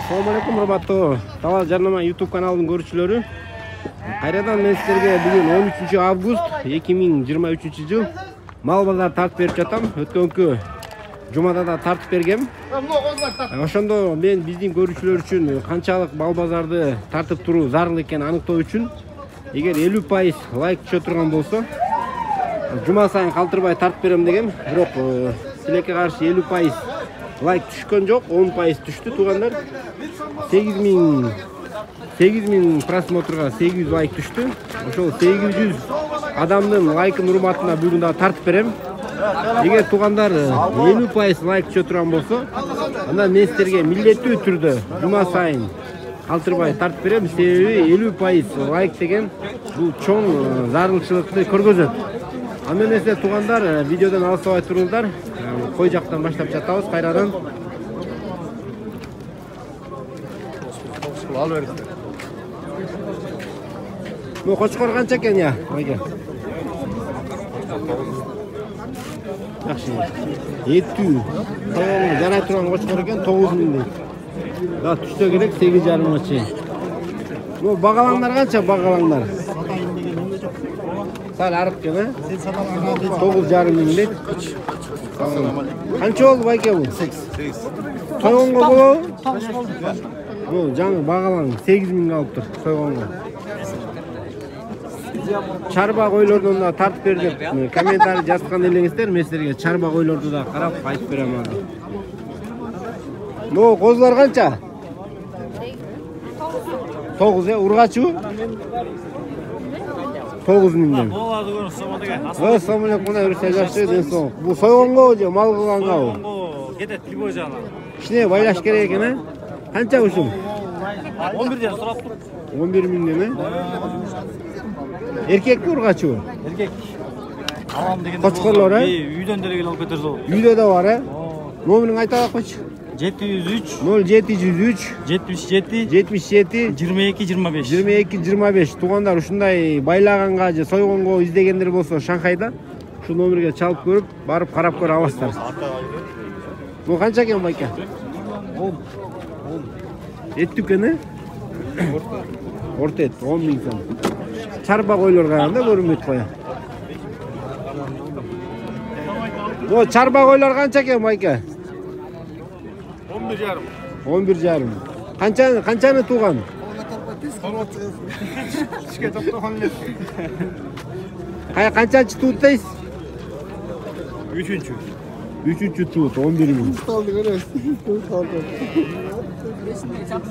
Assalamu alaikum урматтуу Талал Жарнама YouTube каналынын көрүүчүлөрү. Кайрадан мен силерге бүгүн 13 август 2023 жыл мал базар тартып берип жатам. Өткөнкү жумада да тартып бергем. Ошондо мен биздин көрүүчүлөр үчүн канчалык мал базарды тартып туруу зарыл экенин аныктоо үчүн эгер 50% лайк түшө турган болсо жума сайын калтырбай тартып берем дегем. Бирок силекке каршы 50% лайк түшкөн жок, 10% түштү туугандар. 8000 просмотрга 800 лайк түштү. Ошол 800 адамдын лайкын урматына бүгүн да тартып берем. Эгер туугандар 50% лайк түшө турган болсо, анда мен силерге милдеттүү түрдө жума сайын калтырбай тартып берем. Себеби 50% лайк деген бул чоң зарылчылыкты көргөзөт. Анда эмесе туугандар, видеодон алыстабай туруңуздар. Кой жактан баштап жатабыз кайрадан. Ну, кочкор канча экен я, майга? Жакшы. Этүү. Тоолу жарай турган кочкор экен, 9000 дейт. Да, түштө керек 8,5 чейин. Ну, багалаңдар канча, багалаңдар? Сал арып кен, 9,5 дейт. Канча болду байке бул? 8. Сойгонго болобу? Бул жаңы багалаң 8,000 алыптыр сойгонго. Чарба койлордон да тартып бер деп комментарий жазган элеңиздер, мен силерге чарба койлорду да карап айтып берем азыр. Ну, козулар канча? 9, ургачыбы? 9,000. Assalamu alaikum, мына жакшы ден соң. Бул сойгонгобу же мал кылгангабы? Кетет тибо жана. Кичине байлаш керек экен, Канча ушул? 11ден сурап тур. 11,000 Эркекпи, ургачыбы? Эркек. Алам деген. Кочкорлор, Үйдөн деле келип алып кетерди. Үйдө да бар, Номерин айта койчу. 703 0703 77 77 22 25. 22 25. Туугандар ушундай байлаганга же сойгонго издегендер болсо Шанхайда ушу номерге чалып көрүп, барып карап көрө аласыздар. Бул канча экен байка? 10. Эттүү экен, Орта эт 10,000 сом. Чарба койлор караганда көрүнбөйт коя. Бу чарба койлор канча экен байка? 11,5. Канчаны тууган? Канчанчы туут дейсиз? 3-чү туут, 11,000.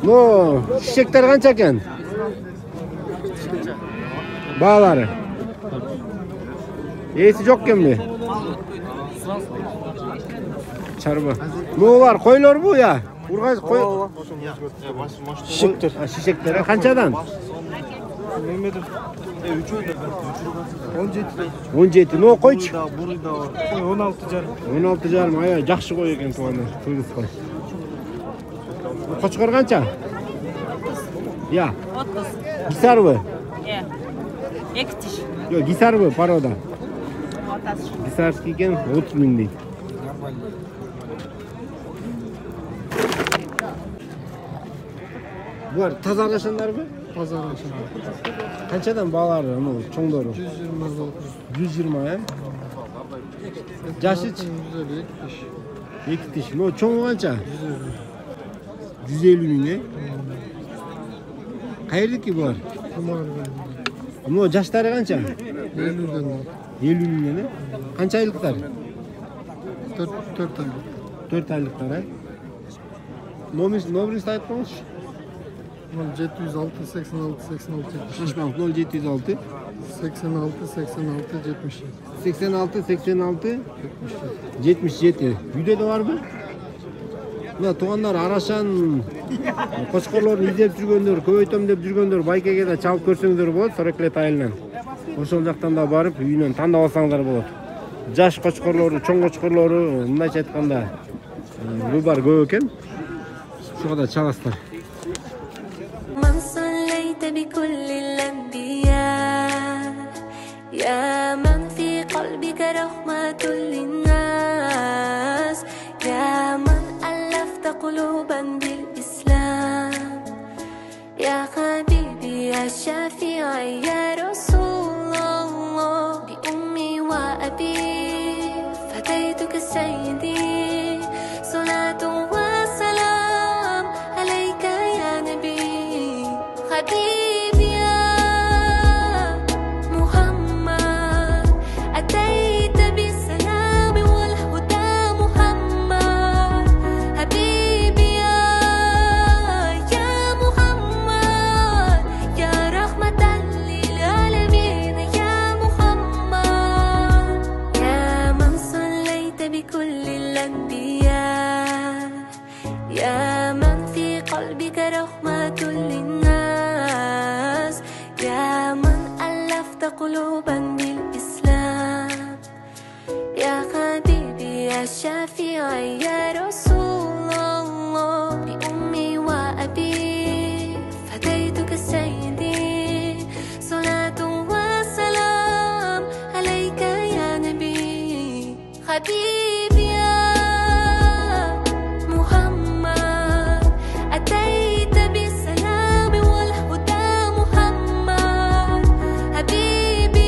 Ну, шишектер канча экен? Баалары. Эси жок экенби? Чарба. Ну, бар, койлорбу я? Ургаш кой. Шишектер. Шишектер. Канчадан? 17. Ну, койчу. 16,5. Ая, жакшы кой экен туугандар. Кыргыз кой. Кочкор канча? Я. 30. Гисарбы? Е. 2 тиш. Жок, гисарбы парода. Гисарский экен 30,000 дейт. Булар таза арашандарбы? Таза арашандар. Канчадан баалары, чоңдору? 120, Жашычы? 2 тиш. Чоңу канча? 150,000, Кайердики булар? Жаштары канча? 50,000, Канча айлыктар? 4 айлык. 4 айлыктар, Номерин айтып коңузчу. 0706 86 86 Шашмаңыз 0706 86 86 77. 86 86 77. Үйдө да барбы? Мына туугандар арашан кочкорлорду издеп жүргөндөр, көбөйтөм деп жүргөндөр байкеге да чалып көрсөңүздөр болот, Сореклет айылынан. Ошол жактан да барып үйүнөн тандап алсаңдар болот. Жаш кочкорлору, чоң кочкорлору, мындайча айтканда выбор көп экен. Ошого да чаласыздар. بكل الأنبياء يا من في قلبك رحمة للناس يا من ألفت قلوبا بالإسلام يا حبيبي يا شفيعي يا رسول الله بأمي وأبي فديتك سيدي صلاة وسلام عليك يا نبي حبيبي يا محمد أتيت بالسلام والهدى محمد حبيبي يا محمد يا رحمة للعالمين يا محمد يا من صليت بكل الأنبياء يا من في قلبك رحمة للناس يا من ألفت قلوبا بالإسلام يا حبيبي يا شفيعي يا رسول الله بأمي وأبي فديتك سيدي صلاة وسلام عليك يا نبي حبيبي يا محمد أتيت بالسلام والهدى محمد حبيبي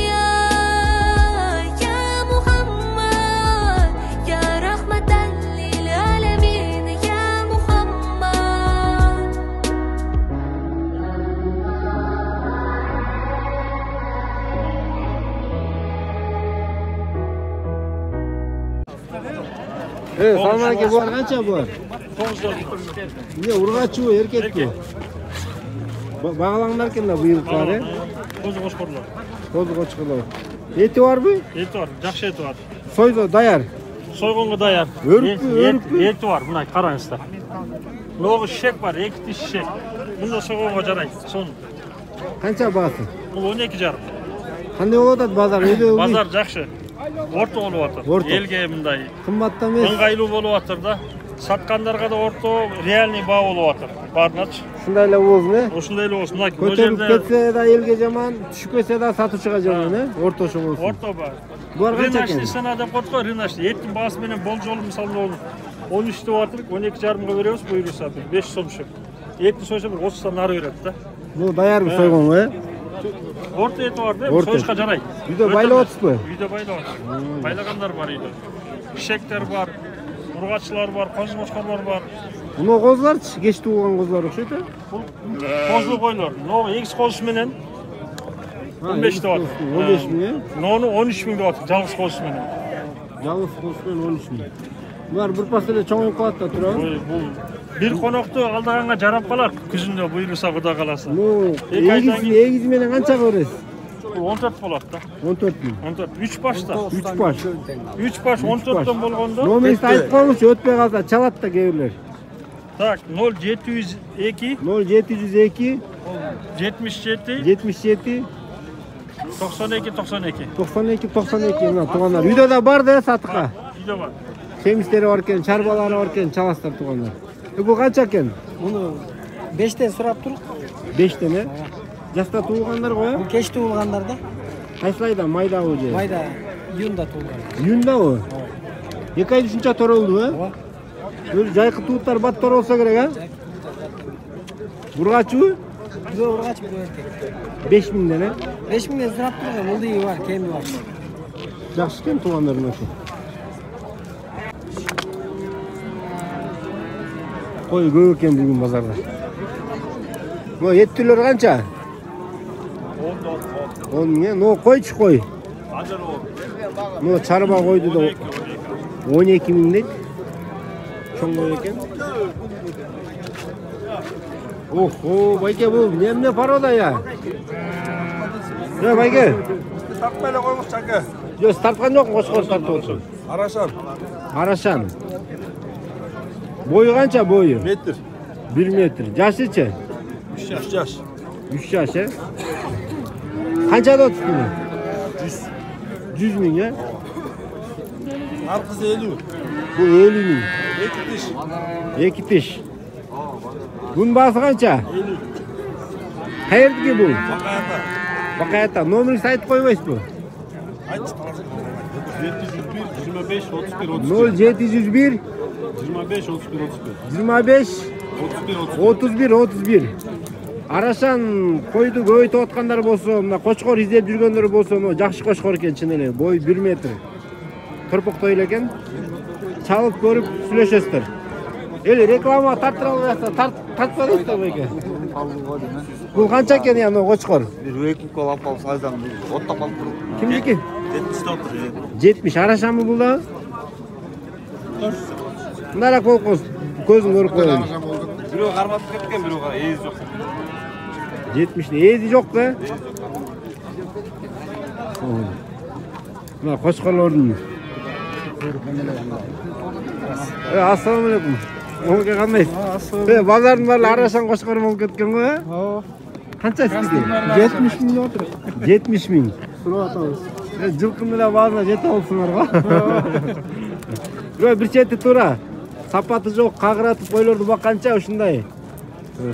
يا محمد يا رحمة للعالمين يا محمد Selam aleyküm. Bu kança bu? Ne urgaçı bu erkek bu? Bağlanlar kenda bu yılkları. Kozu koşkorlar. Kozu koçkular. Eti var mı? Eti var, жақсы eti var. Soydu dayar. Soygunga dayar. Örüp Eti var, mına qarаңыздар. Noğu şişek var, 2 tiş şişek. Bunda soygunga жарайды. Son. Kança bağısı? Bu 12,5. Qanday bo'ladi bazar? Uyda Bazar жақсы. Orta olup atır. Orta. Elge mınday. Qimmatda emas. Ыңғайлуу болуп атыр да. Саткандарга да орто, реальный баа болуп атыр. Барынач. Shundaylar bo'lsin, ne? Ошондой эле болсун. Мына Ko'tarib ketsa da elga jomon, tushib ketsa da sotuvchiga jomon, ne? O'rtacha bo'lsin. Orta baa. Bular qancha ekan? Рыночный сана деп коет го, рыночный. Еттин баасы менен болжол мисалы 13 деп атырык, 12,5 беребиз, буйруса 5 сом шек. Этти сойса бир 30 тан ары берет да. Bu dayar bir soygun, he? Орта эти бар да, Орта. сойышка жарайт. Үйдө байлап атыспы? Үйдө байлап атышпы. Байлагандар бар үйдө. Ишектер бар, ургачылар бар, коз-кошкорлор бар. Bunu qozlar, geç tuğulgan qozlar okşayt, he? Бул козлу койлор. Нону X коз менен 15 деп атыр. 15 bin, he? Нону 13 000 деп атыр, жалгыз коз менен. Жалғыз қосымен 13 bin. Бұлар бір паселе чоңып қалады да тұра. Бул бир конокту алдаганга жарап калар, күзүндө буйруса Кудай кааласа. Егіз менен қанша көресіз? 14 болот да. 14 bin. 14. 3 başta. 3 baş. 3 baş 14'ten болгондо. Номерді айтып қойыңызшы, өтпей қалса çalат da кейбірлер. Так, 0702 0702 77 77 92 92. 92 92 мына туғандар. Үйде de бар да сатыққа. Үйдө бар. Семістері бар екен, шарбалары бар екен, çalастар туғандар. Бұл қанша екен? Bunu 5'ten сұрап тұр. 5'ten, he? Жаста туылғандар ғой, Bu кеш туылғандарда, қайсылайда майда о же? майда июнда туылған. Июнда о? 2 ай үшінші торолды, he? Ооба. Böyle jayqı tuğutlar bat tor olsa gerek, ha? Burgaçı mı? Bize urgaç bir erkek. 5000 tane. 5000'den сұрап тұрған, ол дейі var, kemi var. Жақсы екен туғандардың осы. Қой көп екен бүгін базарда. Бұл ет түрлері қанша? 10 не? Ну қойшы қой. Ну чарба қойды да 12 000 дейді. Чоң қой екен. Охо, байке бұл немне порода я? Ja, байке. Тартпайлы қоймыз чаңғы. Жоқ, тартқан жоқ, қошқор тартып отырсың. Арашан. Арашан. Бойы қанша бойы? Метр. 1 метр. Жашычы? 3 yaş. 3 yaş, he? Қанша да тұтты? 100 000, he? Arkası 50. Bu 50 000. 2 diş. 2 tiş. Bunun bası қанша? 50. Қайердікі бұл? Bakayata. Бақайата. Номеріңізді айтып қоймайсыз бұл? Aç. 701 25 31 0701 25 31 25 31 31 31. Арашан койду көбөйтүп аткандар болсо, мына кочкор издеп жүргөндөр болсо, жакшы кочкор экен чын эле. Бой 1 метр. Торпоктой эле экен. Чалып көрүп сүйлөшөсүздөр. Эли реклама тартыра албайсыздар, тартпадыңыздар беке. Бул канча экен яна кочкор? Bir öykü kol apal saydan otta kalıp durur. Кимдики? 70'te oturuyor. 70 Арашанбы бул да? Мындай болуп көзүң көрүп коёюн. Biri karmatıp ketken, biri eğiz yok. 70 эзи жок да? Мына кочкорлордун. Ассаламу алейкум. Оңке кандайсыз? Базардын баары Арашан кочкору болуп кеткен го, э? Ооба. Канча сизге? 70 миң отур. 70 миң. Сурап атабыз. Жылкын эле баазына жете алыпсыңар го. Бирок бир чети туура. Сапаты жок, кагыратып койлорду бакканча ушундай.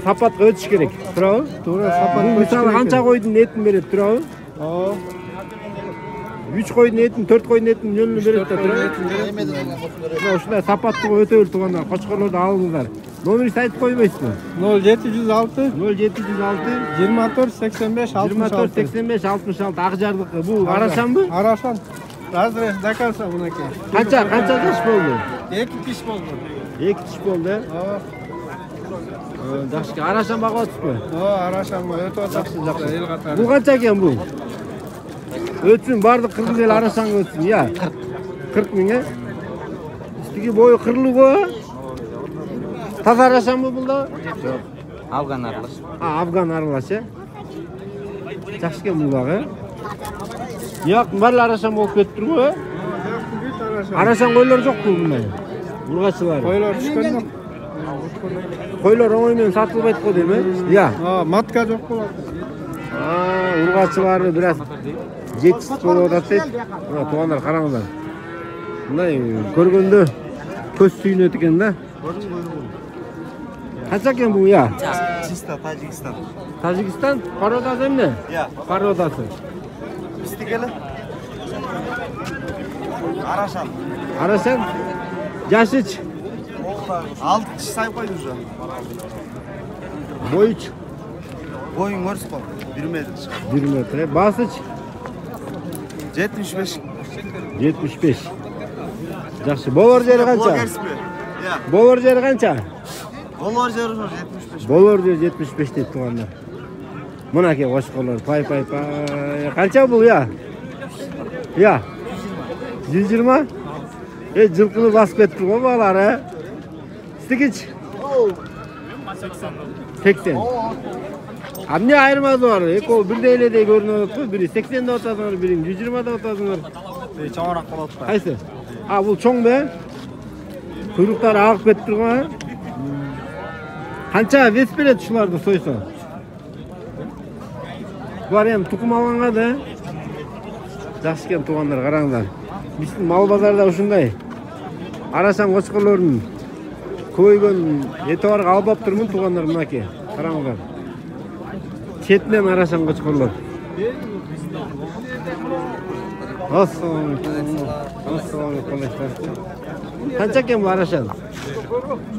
Сапатка өтүш керек. Туурабы? Туура сапат. Мисалы канча койдун этин берет, туурабы? Ооба. 3 койдун этин, 4 койдун этин жөнүнө берет да, туурабы? Ушундай сапаттуу өтө бир туугандар, кочкорлорду алыңыздар. Номерди айтып койбойсузбу? 0706 0706 24 85 24 66. 85 66 ак жардыкы. Бул Арашанбы? Арашан. Разрез заказа мынакей. Канча жаш болду? 2 киш болду. 2 тиш болду, э? Ооба. Жакшы. Арашан багып атыпсызбы? Ооба, Арашан өтүп атабыз. Эл катары. Бул канча экен бул? Өтсүн, бардык кыргыз эл Арашанга өтсүн, я. 40 миң, э? Үстүгү бою кырылуу го. Таза Арашанбы бул да? Жок. Афган аралаш. Афган аралаш, э? Жакшы экен бул дагы, э? Яктын баары Арашан болуп кетиптир го, э? Арашан койлор жокпу мындай? Ургачылар. Койлор түшкөн жок. Койлор оңой менен сатылбайт го дейм, э? Я. Матка жок болот. Ургачылары бир аз жетишсиз болуп атат дейт. Мына туугандар караңыздар. Мындай көргөндө көз сүйүнөт экен да. Канча экен бул, я? Чиста, Tacikistan. Тажикстан породасы эмне? Ya. Породасы. İstikeli. Arashan. Арашан жашыч, 6 kişi sayıp koydu şu an. бойуч Boyun örs kol. 1 metre çıkar. 1 метр, басыч 75. 75. Жакшы. Болор жери канча? Ya. Болор жери канча? Dolar jarı 75. Болор жери 75 дейт туугандар. Мынакей кочкорлор, пай. Канча бул, я? Я. 120? Жылкыны басып кетти го балар, э? Стикич. 80. Эмне айырмасы бар? Экөө бирдей эледей көрүнүп атпы? Бири 80 деп атасыңар, бири 120 деп атасыңар. Чоңураак болот да. Кайсы? Бул чоң бе? Куйруктары агып кетти го, э? Канча вес берет ушуларды сойсо? Булар эми тукум алганга да. Жакшы экен туугандар, караңыздар. Биздин мал базарда ушундай Арашан кочкорлордун көбөйгөн этибарга албаптырмын туугандар, мынакей. Караңыздар. Четинен Арашан кочкорлор. Ассаламу алейкум. Канча экен бул Арашан?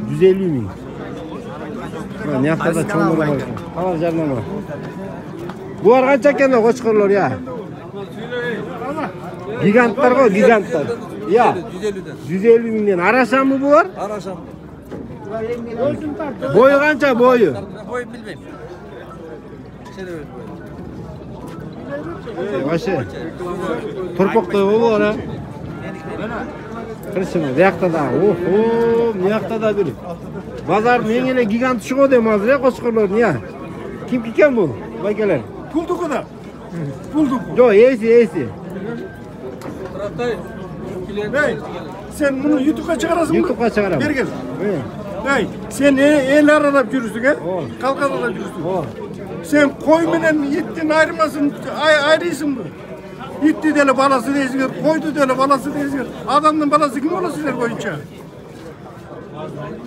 150 миң. Мына якта да чоңдор бар экен. Алар жарнама. Булар канча экен кочкорлор, я? Giganttар го, giganttар. Ya. 150 миңден. Арашанбы булар? Arashan. Boyu kança boyu? Boy bilmem. Vaşı. Torpakta olur ha. Kırışın, yakta da. Oh, yakta da bir. Bazar neyine gigant çıkıyor demez ya koşkurlar niye? Kim kiken bu? Baykeler. Bulduk o da. Bulduk. Yo, iyisi. Hey, sen bunu YouTube'a çıkarasın mı? YouTube'a çıkaram. Gel gel. Hey, sen el aralap yürüsün he? Oh. Kalk aralap yürüsün. Oh. Sen koymadan yittin ayrılmasın, ayrıysın mı? Yitti deli balası değilsin, koydu deli balası değilsin. Adamın balası kim olasılar koyunca?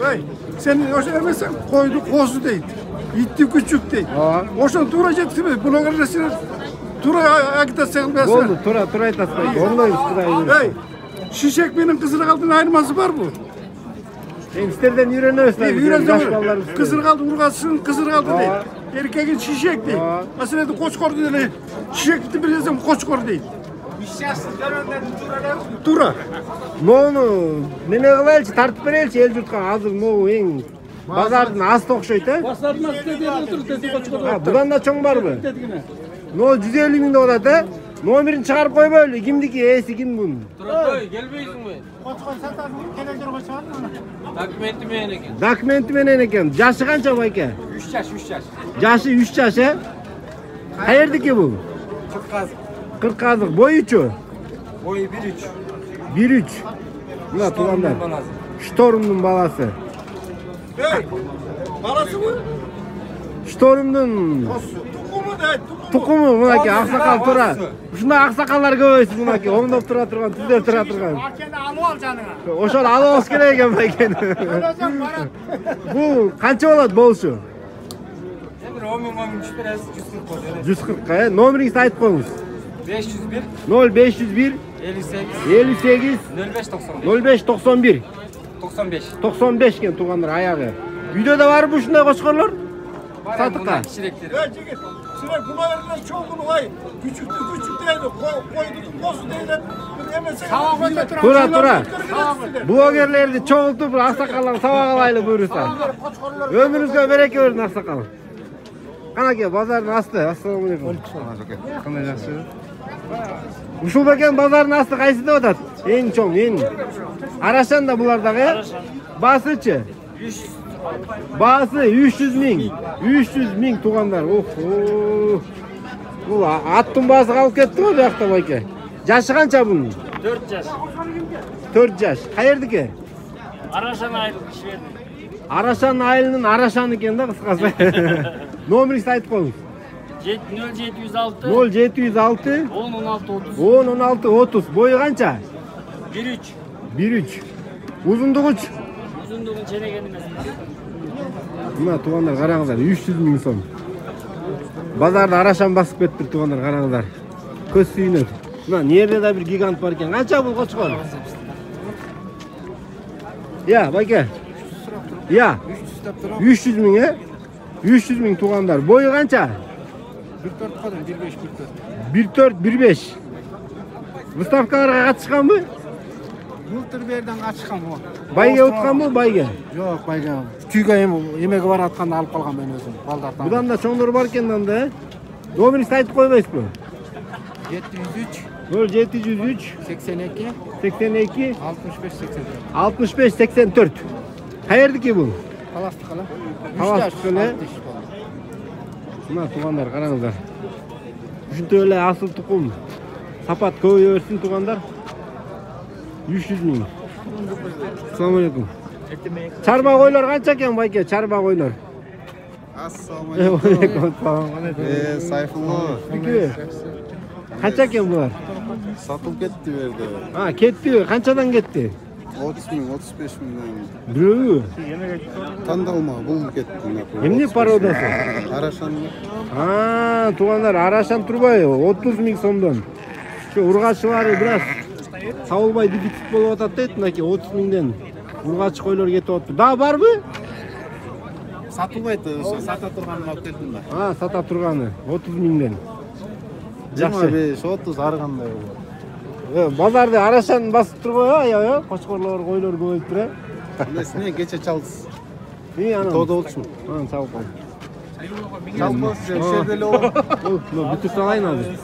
Hey, sen o şey demezsen koydu kozu değil. Yitti küçük değil. O şey duracaksın mı? Buna kardeşler dura akıta sıkılmasın. Oldu, tura aytasın. Ondan üstüne. Hey, şişek benim kızına kaldığın ayrılması var mı? Enişterden yürüne Yürüne kızır kaldı, urgasın, kızır kaldı değil. Erkeğin şişek değil. Aa. Mesela de koçkor dedi. Şişekti bilirsin koçkor değil. Tura. Moğunu ne kılaylıçı tartıp berelçi el jurtka azır moğu eң bazardın asты okşoyt he? Budan da çoң barбы? No 150 ming болот he? Номерин чыгарып койбойлу, кимдики, эси ким бунун? Turatoy, gelmeysin mi? Dokumenti menen eкен. Документи менен экен. Жашы канча байке? 3 yaş, 3 yaş. Жашы 3 жаш he? Каердики бул? Кырказык. Бойучу? Boyu 1.3. 1-3. Мына туугандар. Штормдун баласы. Hey. Balası mı? Штормдун Tukumu da. тукуму мынакей аксакал тура. Ушундай аксакалдар көп эмес мынакей оңдоп тура турган, түздөп тура турган. Akeni alıp al canına. Ошону алабыз керек экен байкен. Бул канча болот болушу? Emir 10 bin 3 biraz 140 koydu. 140 ga. Номериңизди айтып коюңуз. 501 0501 58 58 05 95 05 91 95. 95 eкен туугандар аягы. Үйдө да барбы ушундай кочкорлор? Сатыкка. Kişirekleri. Ya Cigit. Sıra kumayarlar çoğunu vay. Küçüktü deydi. Koydu kozu deydi. Тура тура. Блогерлерди чогултуп аксакалдан сабак алайлы буйруса. Өмүрүңүзгө береке берсин аксакал. Канаке базардын асты. Ассаламу алейкум. Kına yaxşı. Ушул бекен базардын асты кайсы деп атат? Эң чоң, эң. Арашан да булардагы. Басычы. Басы 300 миң. 300 миң туугандар. Охо. Бул аттын басы калып кетти го биякта байке. Жашы канча бунун? 4 yaş. 4 жаш. Каердики? Araşan ayrılık şehirde. Арашан айылынын Арашан экен да кыскасы. Номериңизди айтып коюңуз. 0706 0706 10 16 30 10 16 30. Бою канча? 13. 1-3. Узундугучу? Uzunluğun çenekenin Мына туугандар караңыздар, 300 миң сом. Базарда Арашан басып кетти туугандар, караңыздар. Көз сүйүнөт. Мына нерде да бир гигант бар экен. Канча бул кочкор? Я, байке. Я. 300 миң э? 300 миң туугандар. Бою канча? 1.4 kadın 1.5 1.4. 1.4 1.5. Выставкаларга катышканбы? Bultur bir yerden kaçkan o. Байге утканбы, байге? Yok bayga. Tüyge yemeği var atkanda alıp kalgan ben özüm. Baldardan. Будан да чоңдор бар экен анда э? Номериңизди айтып койбойсузбу? 703 0703 82 82 65 84. 65 84. Каердики бул? Kalastık hala. Kalastık hala. Мына туугандар караңыздар. Ушинтип эле асыл тукум. Сапат көбөйө берсин туугандар. 300 миң. Ассаламу алейкум. Чарба койлор канча экен байке? Чарба койлор. Assalomu Алейкум ассалам. Sayfullo. Пики. Канча экен булар? Satılıp ketdi bu yerda. Кетти. Канчадан кетти? 30 ming, 35 mingdan. Бирөө. Tandalma, bul ketdi. Эмне породасы? Araşanlı. Туугандар, Арашан турбайбы? 30 миң сомдон. Şu ургачылары бираз табылбай дефицит болуп атат дейт, мынакей 30 миңден ургач койлор кетип атты. Да барбы? Satılmaydı, sata turganını alıp ketdim da. Сата турганы 30 миңден. 25, 30 аргандай. Базарды Арашан басып турбайбы аябы? Кочкорлор, койлор көбөйүп тура. Nesine geçe çaldız. Анан. Todo olsun. Сау кол. Çalmaz, şerdeli olur. Бүтүп салайын азыр.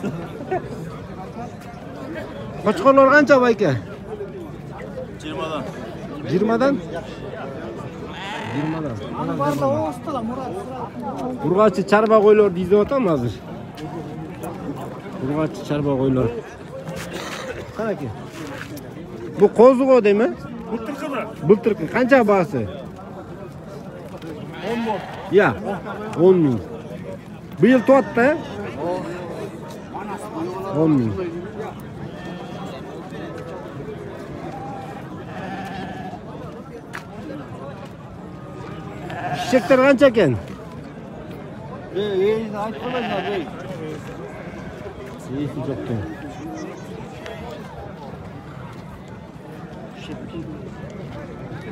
Кочкорлор канча байке? 20'dan. 20'dan? 20'dan. Ургачы чарба койлорду издеп атам азыр. Ургачы чарба койлор. Канаки. Бу козу го дейм э? Былтыркы канча баасы? 10 миң. Я, 10 миң. Быйыл туат да, э? 10 миң. Çiçekler kança eкен? İyisi çoktu.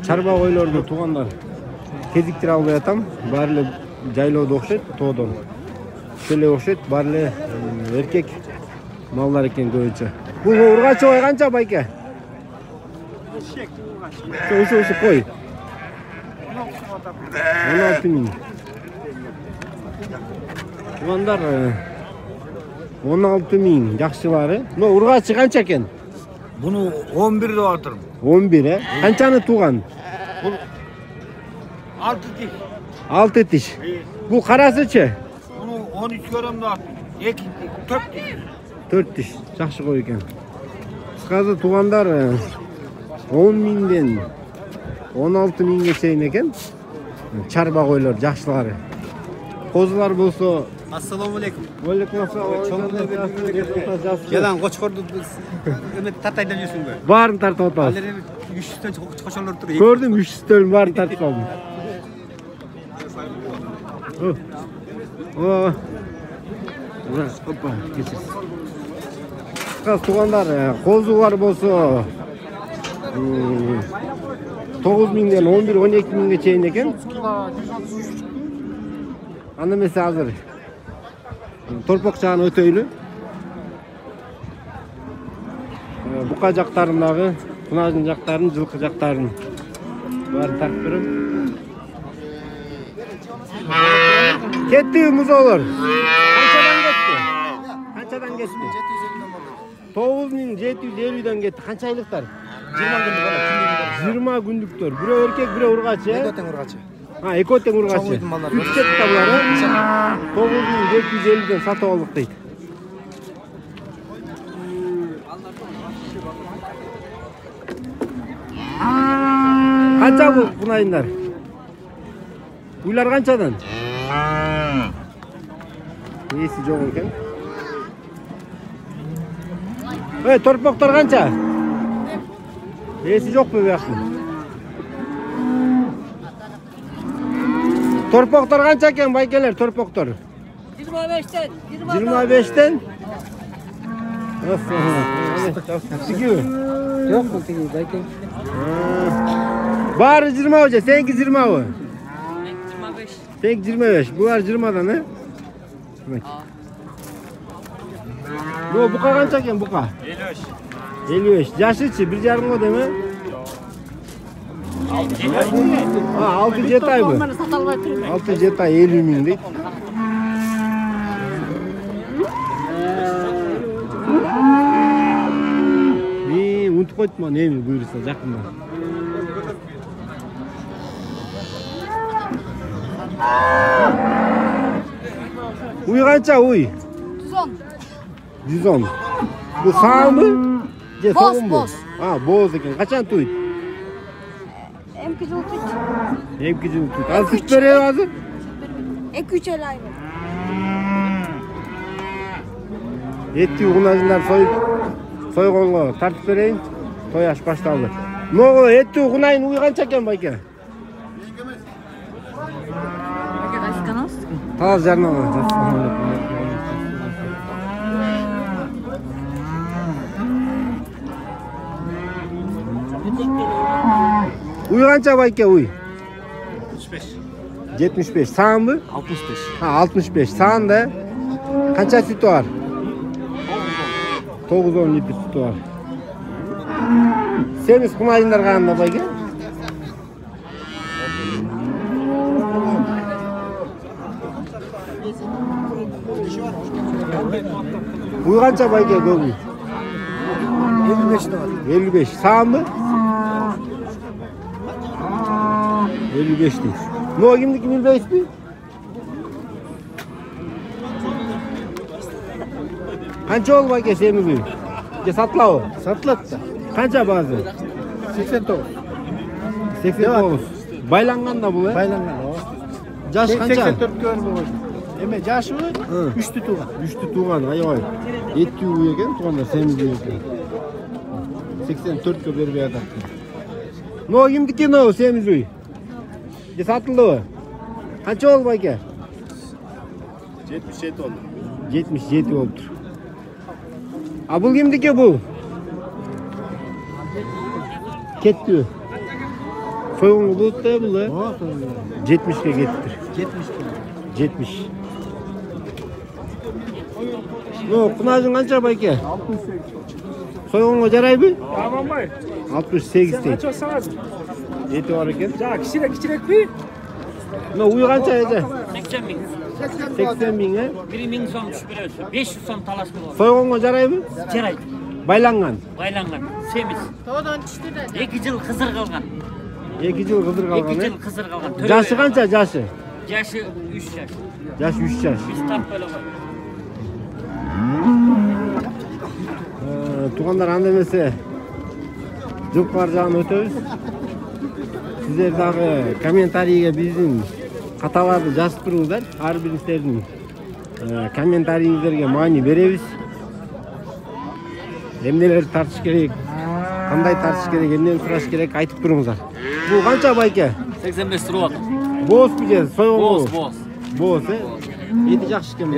Çarba koyulurdu tuğanlar. Keziktire almaya tam. Bari жайлоодо окшойт, тоодон. Ошеле окшойт, баары эле эркек малдар экен көбүнчө. Бул ургач ой канча байке? Ошо кой. 16 миң. Тугандар 16 миң жакшылары. Но ургачы канча экен? Bunu 11 деп атырмын. 11 Канчаны туган? 6 тиш. 6 тиш. Бул карасычы? Bunu 13 грамм деп атырмын. 2 4 тиш. 4 тиш. Жакшы кой экен. Кысказы тугандар 10 миңден 16 миңге чейин экен. Чарба койлор жакшылары. Козулар болсо Ассаламу алейкум. Алейкум ассалам. Жалаң кочкорду эме тартайдан жүрсүңбү? Баарын тартып атабыз. Алер 300төн кочорлор тур. Көрдүм 300төн баарын тартып алдым. Опа, кечирсиз. Кыз тугандар, козулар болсо 9 миңден 11-12 миңге чейин экен. Аны эмесе азыр торпок жагын өтөйлү. Бука жактарындагы, кунажын жактарын, жылкы жактарын баарын тартып берем. Кетти музолор. Канчадан кетти? 9750дөн кетти. Канча айлыктар? 20 күндүктөр. Бирөө эркек, бирөө ургач, э? Экотең ургачы. Экотең ургачы. Үч кетти булар, э? 9750дөн сатып алдык дейт. Канча бул кунайындар? Уйлар канчадан? Эси жок экен. Торпоктор канча? Эси жокпу буяктын? Торпоктор канча экен байкелер, торпоктор? 25'ten. 25'ten? Сигүү? Жок бул тиги байкең. Баары 20 же, сенки 20-бы? 25. Сенки 25, булар 20дан, э? Bu buka kança eкен buka? 55. 55. Yaşıçı 1,5 o değil mi? 6-7 ay mı? 6-7 ay 50 min değil. Unutып koytma ne mi buyursa yakında. Uy kança uy? 110. Bu sağ mı? Boz. Ha boz ekan. Kaçan tuyt? Emki zultut. Emki zultut. Az süt veriyor hazır? 2-3 ay mı? Etti uğunacınlar soygonga tartip vereyim. Toyaş başlandı. Noğu etti uğunayın uy kança eken bayke? Taz jarnama. Uy kança bayke uy? 75. Sağın mı? 65. Ha 65. Sağın da kança sütü var? 9-10 litre sütü var. Semiz kunayınlar kanında bayke? Uy kança bayke göğü? 55 de var. 55. Sağ mı? 55 değil. No kimdiki 55 mi? Kança ol bayke semiz uy? Satla o. Satılattı. Kança bazı? 89. 89. Baylangan da bu he? Baylangan o. Yaş kança? 84 gör bu. Eme yaşı mı? 3 tutuğa. 3 tuğan ay. Etti uy eken tuğanlar semiz uy eken. 84 kö berip atak. No kimdiki no semiz uy? Satıldı o. Kança ol bayke? 77 oldu. 77 oldu. A bul kimdiki bu? Ketdi. Soygun bulut da bu. 70'ke gettir. 70 kilo. 70. No, kunajın kança bayke? Soyğonga jarayбы? Amanbay. 68 deyt. Kaç sağız? Eti var eken. Ja, kişirek mi? No, uyu kança edi? 80 bin. 80 bin he? 1 bin so'm tushib berasiz. 500 so'm talashib olasiz. Soyğonga jarayбы? Jaraydi. Baylangan. Baylangan. Semiz. To'dan tushdi da. 2 yil qizir qilgan. 2 yıl kızır 2 kalgan he? yil qizir qilgan. Yaşı kança yaşı? Yaşı 3 yaş. Yaş 3 yaş. Biz tap bo'laman. Tuğanlar anda emese жылқылар жағын өтөбүз. Сиздер дагы комментарийге биздин каталарды жазып туруңуздар. Ар бириңиздердин комментарийиңиздерге маани беребиз. Эмнелерди тартыш керек, кандай тартыш керек, эмнени сураш керек айтып туруңуздар. Бул канча байке? 85 туруп. Бооспу же, сойгонбу? Боз. Боз, эти жакшы экен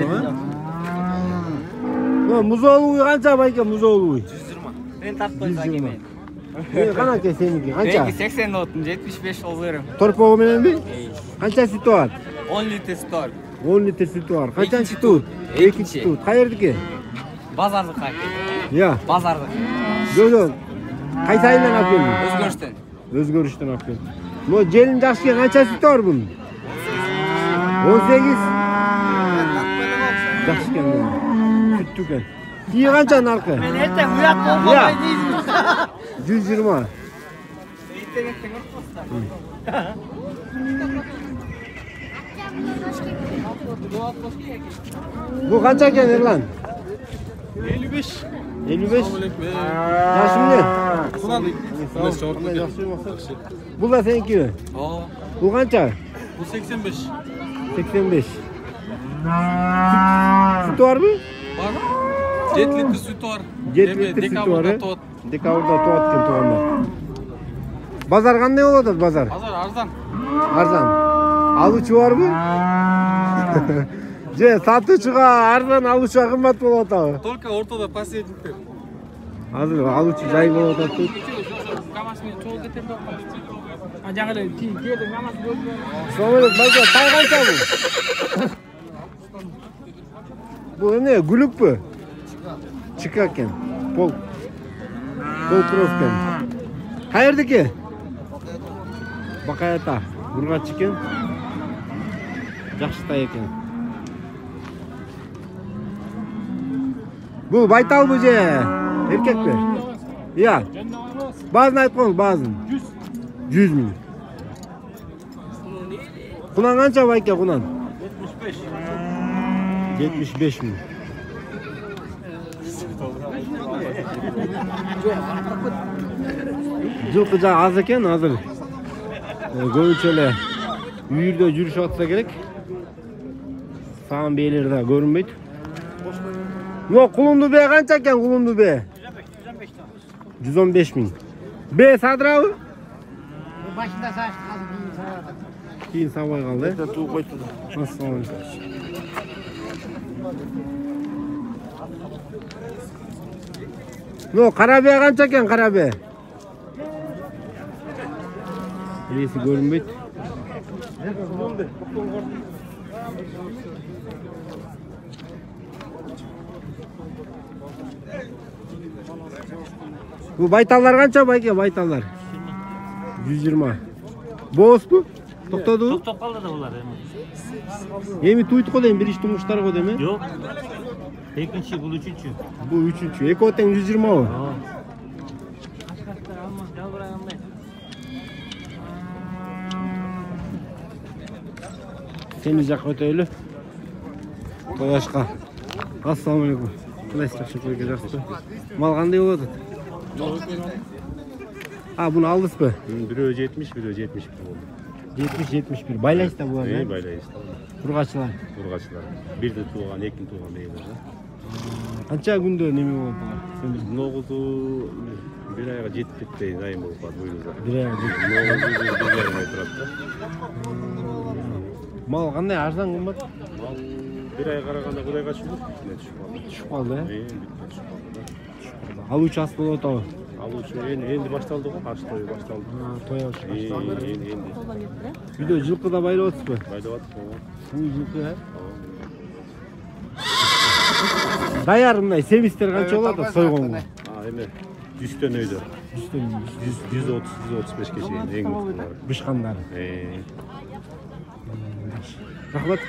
бул, музоолуу канча байке, музоолуу? Мен тартпайм акеме. Кана ке сеники, канча? Меники 80 отун, 75 ол берем. Торпого мененби? Канча сүтү бар? 10 литр süt var. 10 литр сүтү бар. Канчанчы тут? Экинчи тут. Каердики? Bazardık ake. Я. Bazardık. Жо-жо. Кайсы айынан алып келдиң? Özgörüşten. Өзгөрүштөн алып келдим. Но желин жакшы экен, канча сүтү бар бунун? 18. Жакшы экен. Сүттүү экен. Кийи канча наркы? Men erten uyat bolmay deysiz. 120. Bu kança eкен Ерлан? 55. 55. Yaşım ne? Kunan. Bu da seninki mi? Bu kança? Bu 85. 85. Süt var mı? Var. 7 litre süt var. 7 litre süt var. Dekavrda tuat ken tuğanlar. Bazar qanday bolot bazar? Azar arzan. Arzan. Aluvchi bormi? Je, sotuvchiga arzon, aluvchiga qimmat bolot abi. Только ортада посредниктер. Hozir aluvchi joy bolot atdi. Kamasini çoğu getirdi. Ajagale ki yerda namas bo'ldi. Assalomu alaykum, bayka, tay qancha bu? Bu ne, gulukmi? Chika ekan. Pol profkan. Qayerdiki? Baqayata, Burg'ach ekan. Yaxshi tay ekan. Bu baytal bu je. Erkekmi? Ya. Bazını aytib qo'ying, bazını. 100 ming. Kunan qancha bayka kunan? 75 ming. Жылқы жағы аз екен азыр. Көбінше эле үйүрдө жүрүшүп атса керек. Сагын бээлер да көрүнбөйт. Но кулунду бээ канча экен кулунду бээ? 115 миң. Бээ садырабы? Başında saç kaldı. Кийин сабай калды. Туу койду да. Ассалам алейкум. Но кара бээ канча экен кара бээ? Элеси көрүнбөйт. Bu baytallar kança bayke baytallar? 120. Boğuzbu? Toktadu? Toktop kaldı da bunlar. Emi tuytu koyayım, bir iş tuğmuşlar koyayım mi? Yok. İkinci, bu üçüncü. Bu üçüncü. Eko oten 120 o. Seni jak öteylü. Toyaşka. Assalamu alaikum. Kulestak şükürge жақсы. Mal qanday болады? Ha, bunu aldınız mı? Biri 70, biri 71 oldu. 70-71. Baylayız da bu arada. İyi baylayız. Burgaçlar. Burgaçlar. Bir de tuğan, ekin tuğan deyildir. Qancha күндө неме болот буга? Noğuzu bir ayga жетпек дейін айым болып қалды бұйымызда. Bir ayga жетпек. Noğuzu bir yarым ай тұрады да. Mal qanday арзан кымбат? Мал bir ay қарағанда құдайға шүкір. Түсіп қалды. Түшүп калды, э? Бүткөн түсіп қалды да. Алуучу аз болуп атабы? Aluvchi endi boshlandi go, qarshi to'y boshlandi. Ha, to'y boshlandi. Endi. Uyda жылқы да байлап атсызбы? Байлап атып. Бул жылқы, а? Даяр мындай семистер канча болот сойгонго? Эме 100төн өйдө. 130-135 чейин эң мыкты. Бышкандары. Рахмат.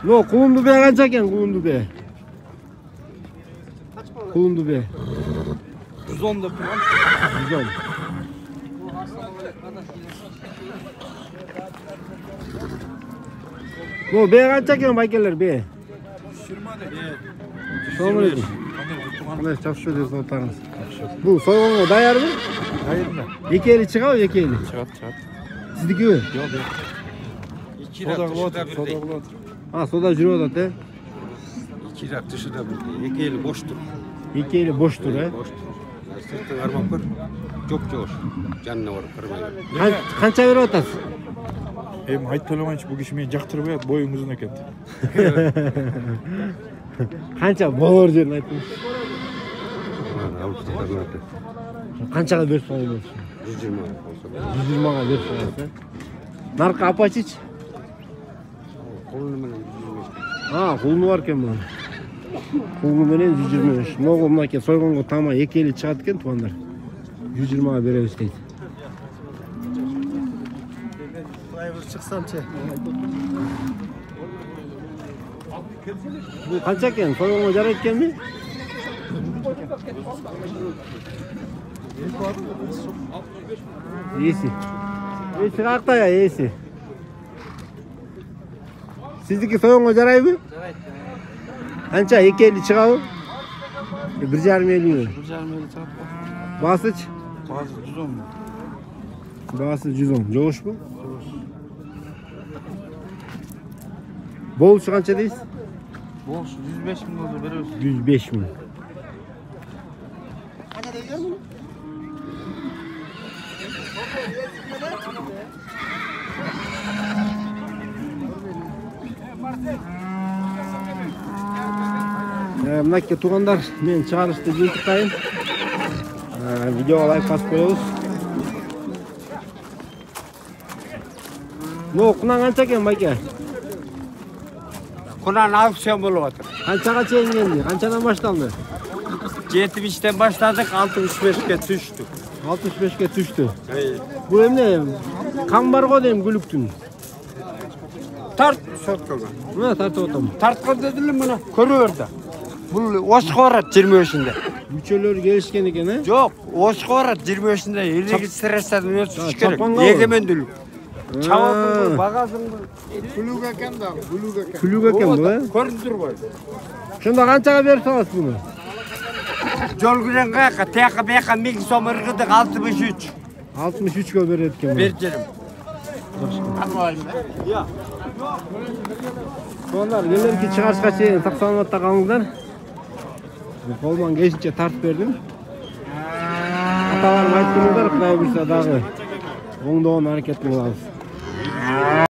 Ну, кулунду бе канча экен, кулунду бе? Кулунду бе. 110 деп турган. 110. Ну, бе канча экен байкелер бе? 20 деп. Assalamualaikum. Qanday chaqishib deb o'tamiz. Bu soygonga dayarmi? Dayarmi? Ekeli chiqadi, ekeli. Chiqadi. Siznikimi? Yo'q, yo'q. Soda qilib Ha, soda yuradi-da. 2 rak dışıda bir. Ekeli boştur. Ekeli boştur, ha? Boştur. Sırtın armap bir. Çok joş. Canına varıp kırmayın. Qancha berib o'tasiz? Hem ayt to'lamanchi bu kishi meni yoqtirib, bo'ying uzun ekan. Qancha bor jerini ayting. Qanchaga berib qo'yamiz? 120 olsa. 120 ga berib qo'yasiz. Narxi apachich? Qo'lini bilan 125. Ha, qo'lni bor ekan bu. Qo'lni bilan 125. Mo'g'ul bunaka soygonga tamam ekeli chiqadi ekan tuvanlar. 120 ga beramiz deydi. Chiqsamchi. Bu qancha ekan? Soygonga jarayotganmi? Esi. Esi qayerda ya, esi? Sizniki soygonga jaraymi? Jaraydi. Qancha ekeli chiqadi? 1,5 million. 1,5 million chiqadi. Basich? Hozir 110 mi? Bası 110. Jo'sh bu? Bolşu qancha deysiz? Boş 105 ming bo'lsa berasiz. 105 ming. Mınaki tuğanlar men çağrıştı YouTube'dayım. Video like basıp koyuyoruz. No, kunan qancha ekan bayka? Kunan aksiyon bo'lib o'tir. Qanchaga cheyin keldi? Qanchadan boshlandi? 70'ten başladık 65'e düştü. 65 ga tushdi. Bu endi qan bor-ku deyim gulukdin. Tart sotkaga. Mana tartib o'taman. Tartqa dedilar buni ko'raverdi. Bu Oshxorat 25'inde. Müçeler gelişken ekan, ha? Yo'q, Oshxorat 25'inde yillik stressdan o'tish kerak. Chapanqa Yegemendilik. Çavabın bagazın Kuluk ekan da, kuluk ekan. Kuluk ekan bu, ha? ko'rinib turibdi. Shunda qanchaga bersangiz buni? Jolgudan qayoqqa, tayoqqa bu yoqqa 1000 so'm irg'idiq 63. 63 ga berayotgan bu. Berdirim. Sonlar gelerki chiqarishga cheyin sog'-salomatda qolinglar. Qo'ldan kelishincha tartib berdim. Atalarım aytdinglar, Xudoy buyursa dag'i o'ngdan harakat qilamiz.